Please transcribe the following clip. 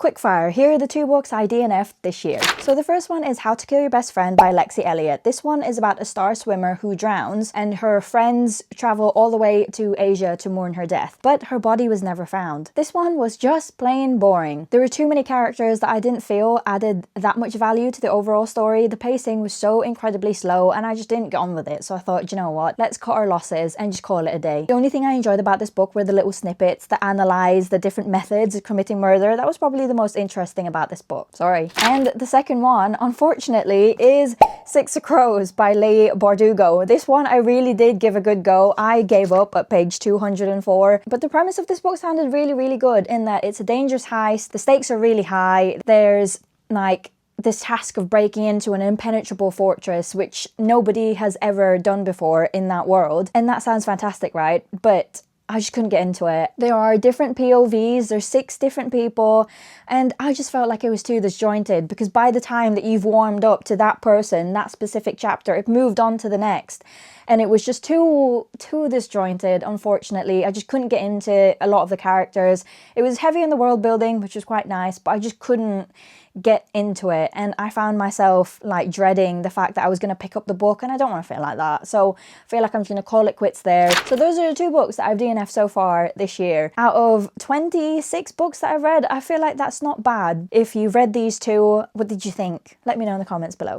Quickfire, here are the 2 books I DNF'd this year. So the first one is How to Kill Your Best Friend by Lexi Elliott. This one is about a star swimmer who drowns and her friends travel all the way to Asia to mourn her death, but her body was never found. This one was just plain boring. There were too many characters that I didn't feel added that much value to the overall story. The pacing was so incredibly slow and I just didn't get on with it. So I thought, you know what, let's cut our losses and just call it a day. The only thing I enjoyed about this book were the little snippets that analyze the different methods of committing murder. That was probably the most interesting about this book. Sorry. And the second one, unfortunately, is Six of Crows by Leigh Bardugo. This one I really did give a good go. I gave up at page 204, but the premise of this book sounded really good in that it's a dangerous heist. The stakes are really high. There's like this task of breaking into an impenetrable fortress, which nobody has ever done before in that world. And that sounds fantastic, right? But I just couldn't get into it. There are different POVs, there's 6 different people, and I just felt like it was too disjointed because by the time that you've warmed up to that person, that specific chapter, it moved on to the next. And it was just too disjointed, unfortunately. I just couldn't get into a lot of the characters. It was heavy in the world building, which was quite nice, but I just couldn't get into it. And I found myself like dreading the fact that I was going to pick up the book, and I don't want to feel like that. So I feel like I'm just going to call it quits there. So those are the 2 books that I've DNF'd so far this year. Out of 26 books that I've read, I feel like that's not bad. If you've read these 2, what did you think? Let me know in the comments below.